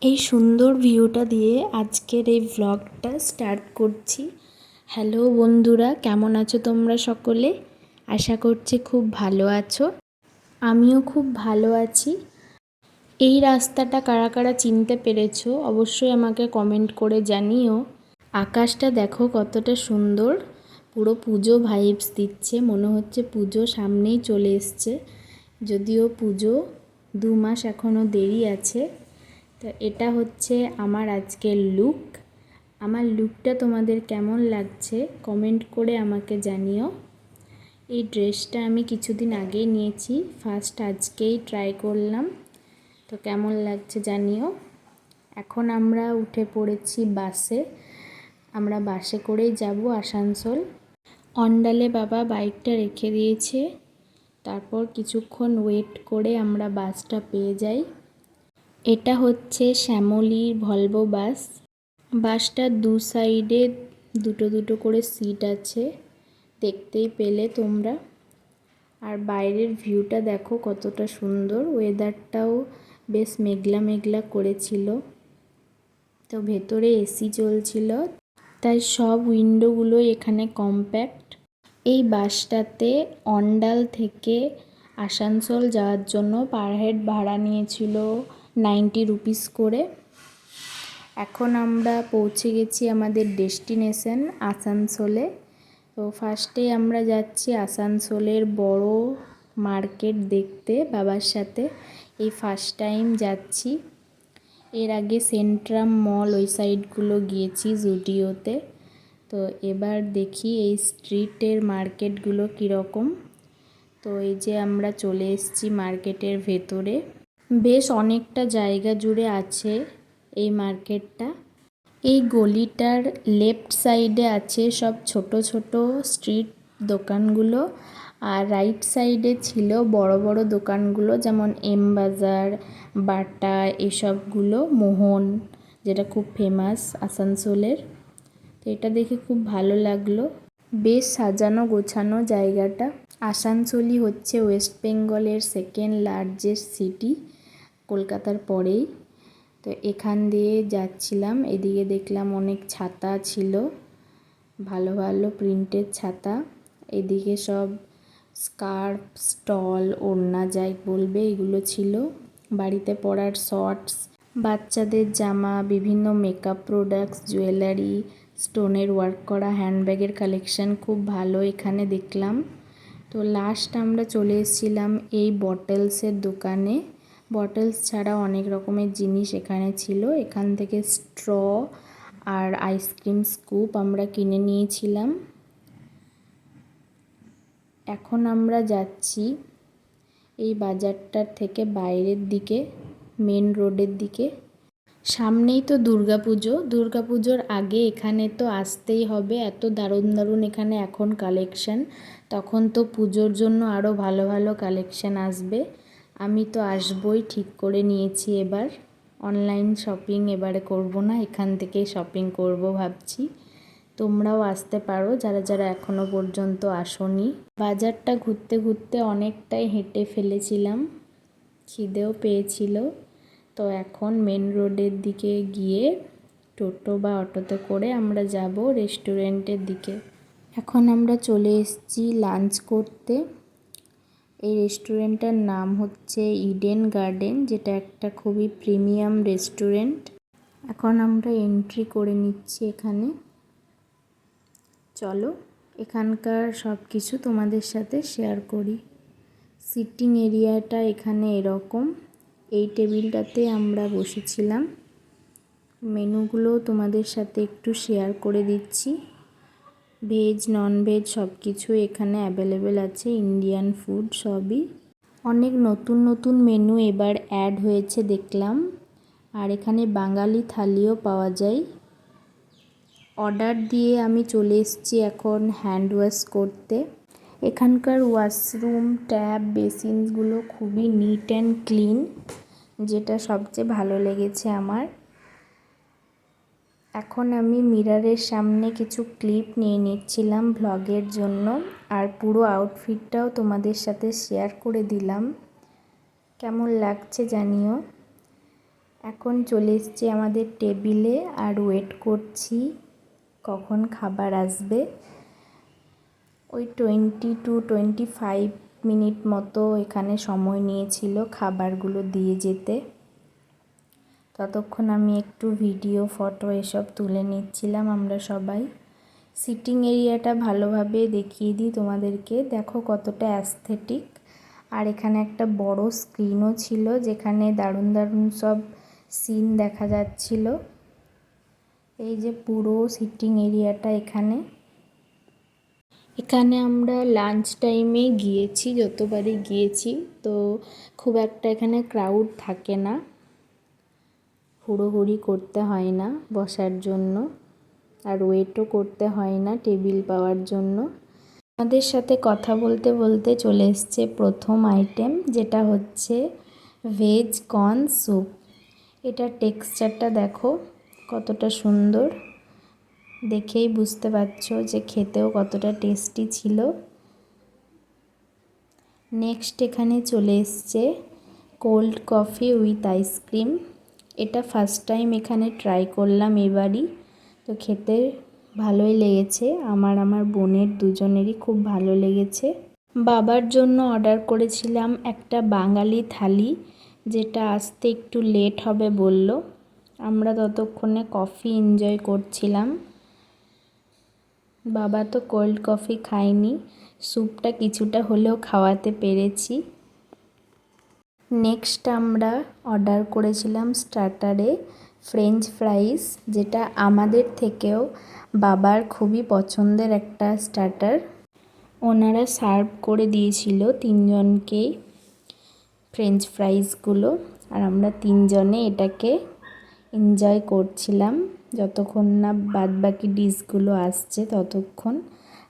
এই সুন্দর ভিউটা দিয়ে আজকের এই ভ্লগটা স্টার্ট করছি। হ্যালো বন্ধুরা, কেমন আছো তোমরা সকলে? আশা করছি খুব ভালো আছো। আমিও খুব ভালো আছি। এই রাস্তাটা কারা কারা চিনতে পেরেছো অবশ্যই আমাকে কমেন্ট করে জানিও। আকাশটা দেখো কতটা সুন্দর, পুরো পুজো ভাইবস দিচ্ছে, মনে হচ্ছে পুজো সামনেই চলে এসছে। যদিও পুজো 2 মাস এখনও দেরি আছে। তো এটা হচ্ছে আমার আজকের লুক। আমার লুকটা তোমাদের কেমন লাগছে কমেন্ট করে আমাকে জানিও। এই ড্রেসটা আমি কিছুদিন আগেই নিয়েছি, ফার্স্ট আজকেই ট্রাই করলাম। তো কেমন লাগছে জানিও। এখন আমরা উঠে পড়েছি বাসে। আমরা বাসে করেই যাব আসানসোল। অন্ডালে বাবা বাইকটা রেখে দিয়েছে, তারপর কিছুক্ষণ ওয়েট করে আমরা বাসটা পেয়ে যাই। এটা হচ্ছে শ্যামলীর ভলভো বাস। বাসটার দু সাইডে দুটো দুটো করে সিট আছে, দেখতেই পেলে তোমরা। আর বাইরের ভিউটা দেখো কতটা সুন্দর, ওয়েদারটাও বেশ মেঘলা মেঘলা করেছিল। তো ভেতরে এসি চলছিল, তাই সব উইন্ডোগুলো এখানে কম্প্যাক্ট। এই বাসটাতে অন্ডাল থেকে আসানসোল যাওয়ার জন্য পার হেড ভাড়া নিয়েছিল 90 রুপিস করে। এখন আমরা পৌঁছে গেছি আমাদের ডেস্টিনেশন আসানসোলে। তো ফার্স্টে আমরা যাচ্ছি আসানসোলের বড় মার্কেট দেখতে বাবার সাথে। এই ফার্স্ট টাইম যাচ্ছি। এর আগে সেন্ট্রাম মল ওই সাইডগুলো গিয়েছি, জুডিওতে। তো এবার দেখি এই স্ট্রিটের মার্কেটগুলো কীরকম। তো এই যে আমরা চলে এসেছি মার্কেটের ভেতরে। বেশ অনেকটা জায়গা জুড়ে আছে এই মার্কেটটা। এই গলিটার লেফট সাইডে আছে সব ছোট ছোট স্ট্রিট দোকানগুলো, আর রাইট সাইডে ছিল বড় বড় দোকানগুলো, যেমন এম বাজার, বাটা, এসবগুলো, মোহন যেটা খুব ফেমাস আসানসোলের। তো এটা দেখে খুব ভালো লাগলো, বেশ সাজানো গোছানো জায়গাটা। আসানসোলই হচ্ছে ওয়েস্ট বেঙ্গলের সেকেন্ড লার্জেস্ট সিটি, কলকাতার পরেই। তো এখান দিয়ে যাচ্ছিলাম, এদিকে দেখলাম অনেক ছাতা ছিল, ভালো ভালো প্রিন্টের ছাতা। এদিকে সব স্কার্ফ, স্টল, ওড়না যাই বলবে এগুলো ছিল। বাড়িতে পরার শর্টস, বাচ্চাদের জামা, বিভিন্ন মেকআপ প্রোডাক্টস, জুয়েলারি, স্টোনের ওয়ার্ক করা হ্যান্ডব্যাগের কালেকশান খুব ভালো এখানে দেখলাম। তো লাস্ট আমরা চলে এসেছিলাম এই বটলসের দোকানে। বটলস ছাড়া অনেক রকমের জিনিস এখানে ছিল। এখান থেকে স্ট্র আর আইসক্রিম স্কুপ আমরা কিনে নিয়েছিলাম। এখন আমরা যাচ্ছি এই বাজারটার থেকে বাইরের দিকে, মেন রোডের দিকে। সামনেই তো দুর্গাপুজো, দুর্গাপুজোর আগে এখানে তো আসতেই হবে। এত দারুণ দারুণ এখানে এখন কালেকশান, তখন তো পুজোর জন্য আরও ভালো ভালো কালেকশান আসবে। আমি তো আসবই ঠিক করে নিয়েছি। এবার অনলাইন শপিং এবারে করব না, এখান থেকেই শপিং করব ভাবছি। তোমরাও আসতে পারো যারা যারা এখনও পর্যন্ত আসোনি। বাজারটা ঘুরতে ঘুরতে অনেকটাই হেঁটে ফেলেছিলাম, খিদেও পেয়েছিল। তো এখন মেন রোডের দিকে গিয়ে টোটো বা অটোতে করে আমরা যাব রেস্টুরেন্টের দিকে। এখন আমরা চলে এসেছি লাঞ্চ করতে। এই রেস্টুরেন্টটার নাম হচ্ছে ইডেন গার্ডেন, যেটা একটা খুবই প্রিমিয়াম রেস্টুরেন্ট। এখন আমরা এন্ট্রি করে নিচ্ছি এখানে। চলো এখানকার সব কিছু তোমাদের সাথে শেয়ার করি। সিটিং এরিয়াটা এখানে এরকম। এই টেবিলটাতে আমরা বসেছিলাম। মেনুগুলো তোমাদের সাথে একটু শেয়ার করে দিচ্ছি। ভেজ নন ভেজ সব কিছু এখানে অ্যাভেলেবেল আছে, ইন্ডিয়ান ফুড সবই। অনেক নতুন নতুন মেনু এবার অ্যাড হয়েছে দেখলাম। আর এখানে বাঙালি থালিও পাওয়া যায়। অর্ডার দিয়ে আমি চলে এসেছি এখন হ্যান্ড ওয়াশ করতে। এখানকার ওয়াশরুম, ট্যাপ, বেসিনগুলো খুবই নিট অ্যান্ড ক্লিন, যেটা সবচেয়ে ভালো লেগেছে আমার। এখন আমি মিররের সামনে কিছু ক্লিপ নিয়ে নিচ্ছিলাম ভ্লগের জন্য, আর পুরো আউটফিটটাও তোমাদের সাথে শেয়ার করে দিলাম। কেমন লাগছে জানিও। এখন চলে এসেছি আমাদের টেবিলে আর ওয়েট করছি কখন খাবার আসবে। ওই 20 to 25 মিনিট মতো এখানে সময় নিয়েছিল খাবারগুলো দিয়ে যেতে। ততক্ষণ আমি একটু ভিডিও ফটো এসব তুলে নিচ্ছিলাম আমরা সবাই। সিটিং এরিয়াটা ভালোভাবে দেখিয়ে দিই তোমাদেরকে, দেখো কতটা অ্যাস্থেটিক। আর এখানে একটা বড় স্ক্রিনও ছিল যেখানে দারুণ দারুণ সব সিন দেখা যাচ্ছিল। এই যে পুরো সিটিং এরিয়াটা এখানে আমরা লাঞ্চ টাইমে গিয়েছি, যতবারই গিয়েছি, তো খুব একটা এখানে ক্রাউড থাকে না, হুড়োহুড়ি করতে হয় না বসার জন্য, আর ওয়েটও করতে হয় না টেবিল পাওয়ার জন্য। আমাদের সাথে কথা বলতে বলতে চলে এসছে প্রথম আইটেম, যেটা হচ্ছে ভেজ কর্ন স্যুপ। এটার টেক্সচারটা দেখো কতটা সুন্দর, দেখেই বুঝতে পারছো যে খেতেও কতটা টেস্টি ছিল। নেক্সট এখানে চলে এসছে কোল্ড কফি উইথ আইসক্রিম। এটা ফার্স্ট টাইম এখানে ট্রাই করলাম এবারই, তো খেতে ভালোই লেগেছে। আমার বোনের দুজনেরই খুব ভালো লেগেছে। বাবার জন্য অর্ডার করেছিলাম একটা বাঙালি থালি, যেটা আসতে একটু লেট হবে বলল। আমরা ততক্ষণে কফি এনজয় করছিলাম। বাবা তো কোল্ড কফি খায়নি, স্যুপটা কিছুটা হলেও খাওয়াতে পেরেছি। নেক্সট আমরা অর্ডার করেছিলাম স্টার্টারে ফ্রেঞ্চ ফ্রাইস, যেটা আমাদের থেকেও বাবার খুবই পছন্দের একটা স্টার্টার। ওনারা সার্ভ করে দিয়েছিল তিনজনকেই ফ্রেঞ্চ ফ্রাইসগুলো, আর আমরা তিনজনে এটাকে এনজয় করছিলাম যতক্ষণ না বাদবাকি ডিশগুলো আসছে ততক্ষণ।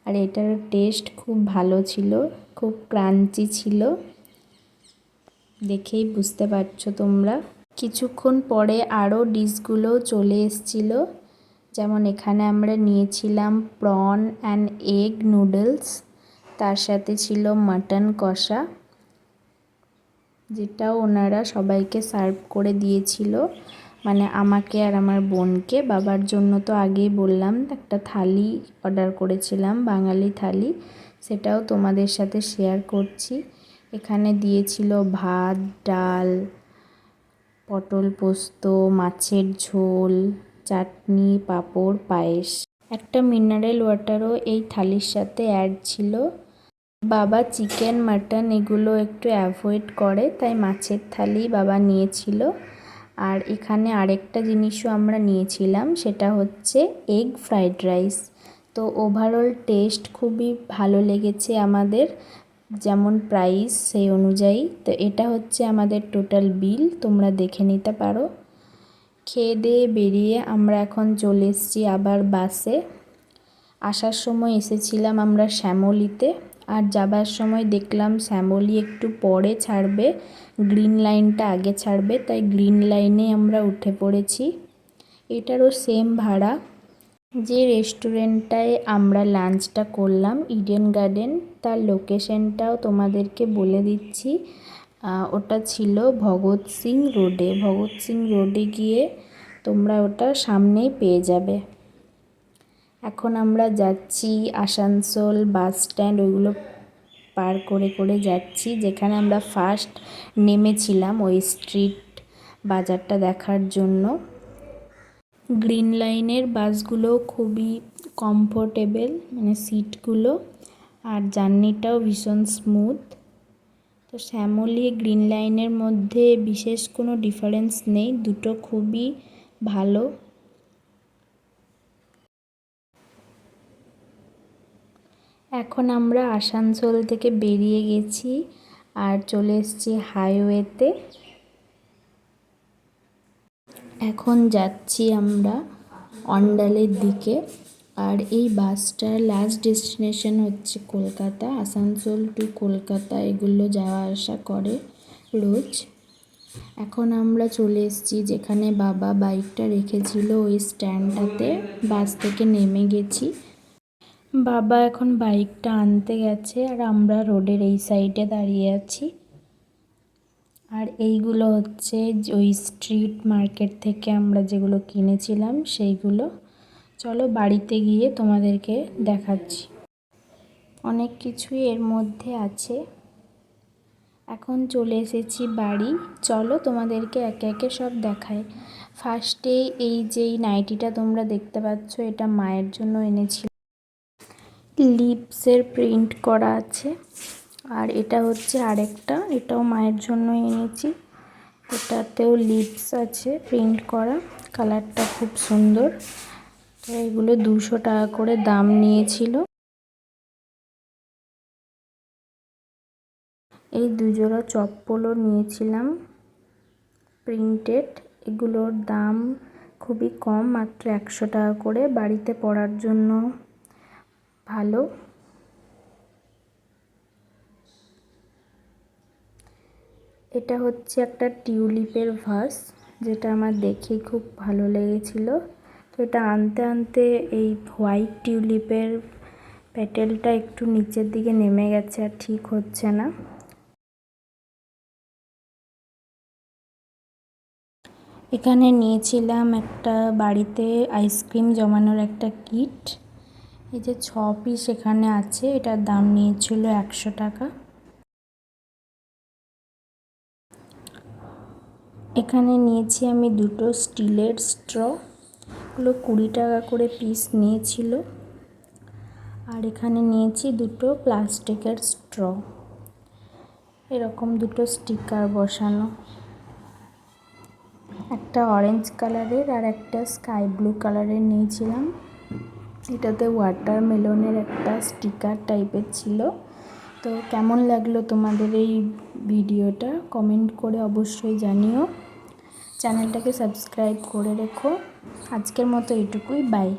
আর এটার টেস্ট খুব ভালো ছিল, খুব ক্রাঞ্চি ছিল, দেখেই বুঝতে পারছো তোমরা। কিছুক্ষণ পরে আরও ডিশগুলো চলে এসেছিল, যেমন এখানে আমরা নিয়েছিলাম প্রন অ্যান্ড এগ নুডলস, তার সাথে ছিল মাটন কষা, যেটাও ওনারা সবাইকে সার্ভ করে দিয়েছিল, মানে আমাকে আর আমার বোনকে। বাবার জন্য তো আগেই বললাম একটা থালি অর্ডার করেছিলাম, বাঙালি থালি, সেটাও তোমাদের সাথে শেয়ার করছি। এখানে দিয়েছিল ভাত, ডাল, পটল পোস্ত, মাছের ঝোল, চাটনি, পাঁপড়, পায়েস। একটা মিনারেল ওয়াটারও এই থালির সাথে অ্যাড ছিল। বাবা চিকেন মাটন এগুলো একটু অ্যাভয়েড করে, তাই মাছের থালি বাবা নিয়েছিল। আর এখানে আরেকটা জিনিসও আমরা নিয়েছিলাম, সেটা হচ্ছে এগ ফ্রাইড রাইস। তো ওভারঅল টেস্ট খুবই ভালো লেগেছে আমাদের, যেমন প্রাইস সেই অনুযায়ী। তো এটা হচ্ছে আমাদের টোটাল বিল, তোমরা দেখে নিতে পারো। খেয়ে দিয়ে বেরিয়ে আমরা এখন চলে এসেছি আবার বাসে। আসার সময় এসেছিলাম আমরা শ্যামলীতে, আর যাবার সময় দেখলাম শ্যামলী একটু পরে ছাড়বে, গ্রিন লাইনটা আগে ছাড়বে, তাই গ্রিন লাইনে আমরা উঠে পড়েছি। এটারও সেম ভাড়া। যে রেস্টুরেন্টটায় আমরা লাঞ্চটা করলাম ইডেন গার্ডেন, তার লোকেশনটাও তোমাদেরকে বলে দিচ্ছি। ওটা ছিল ভগৎ সিং রোডে। ভগৎ সিং রোডে গিয়ে তোমরা ওটা সামনেই পেয়ে যাবে। এখন আমরা যাচ্ছি আসানসোল বাস স্ট্যান্ড, ওইগুলো পার করে করে যাচ্ছি, যেখানে আমরা ফার্স্ট নেমেছিলাম ওই স্ট্রিট বাজারটা দেখার জন্য। গ্রিন লাইনের বাসগুলো খুবই কমফোর্টেবল, মানে সিটগুলো, আর জার্নিটাও ভীষণ স্মুথ। তো শ্যামলী গ্রিন লাইনের মধ্যে বিশেষ কোনো ডিফারেন্স নেই, দুটো খুবই ভালো। এখন আমরা আসানসোল থেকে বেরিয়ে গেছি আর চলে এসেছি হাইওয়েতে। এখন যাচ্ছি আমরা অন্ডালের দিকে, আর এই বাসটার লাস্ট ডেস্টিনেশন হচ্ছে কলকাতা। আসানসোল টু কলকাতা এগুলো যাওয়া আসা করে রোজ। এখন আমরা চলে এসেছি যেখানে বাবা বাইকটা রেখেছিল, ওই স্ট্যান্ডটাতে বাস থেকে নেমে গেছি। বাবা এখন বাইকটা আনতে গেছে আর আমরা রোডের এই সাইডে দাঁড়িয়ে আছি। আর এইগুলো হচ্ছে ওই স্ট্রিট মার্কেট থেকে আমরা যেগুলো কিনেছিলাম সেইগুলো। চলো বাড়িতে গিয়ে তোমাদেরকে দেখাচ্ছি। অনেক কিছুই এর মধ্যে আছে। এখন চলে এসেছি বাড়ি, চলো তোমাদেরকে একে একে সব দেখাই। ফার্স্টেই এই যেই নাইটিটা তোমরা দেখতে পাচ্ছ, এটা মায়ের জন্য এনেছি, লিপসের প্রিন্ট করা আছে। আর এটা হচ্ছে আরেকটা, এটাও মায়ের জন্য এনেছি, এটাতেও লিপস আছে প্রিন্ট করা, কালারটা খুব সুন্দর। তো এগুলো 200 টাকা করে দাম নিয়েছিল। এই দুজোড়া চপ্পলও নিয়েছিলাম প্রিন্টেড, এগুলোর দাম খুবই কম, মাত্র 100 টাকা করে, বাড়িতে পরার জন্য ভালো। এটা হচ্ছে একটা টিউলিপের ভাস, যেটা আমার দেখে খুব ভালো লেগেছিল। তো এটা আনতে আনতে এই হোয়াইট টিউলিপের পেটেলটা একটু নিচের দিকে নেমে গেছে, আর ঠিক হচ্ছে না। এখানে নিয়েছিলাম একটা বাড়িতে আইসক্রিম জমানোর একটা কিট, এই যে 6 পিস এখানে আছে, এটার দাম নিয়েছিল 100 টাকা। এখানে নিয়েছি আমি দুটো স্টিলের স্ট্র, এগুলো 20 টাকা করে পিস নিয়েছিল। আর এখানে নিয়েছি দুটো প্লাস্টিকের স্ট্র, এরকম দুটো স্টিকার বসানো, একটা অরেঞ্জ কালারের আর একটা স্কাই ব্লু কালারের নিয়েছিলাম। এটাতে ওয়াটারমেলনের একটা স্টিকার টাইপের ছিল। তো কেমন লাগলো তোমাদের এই ভিডিওটা কমেন্ট করে অবশ্যই জানিও, চ্যানেলটাকে সাবস্ক্রাইব করে রেখো। আজকের মতো এটুকুই, বাই।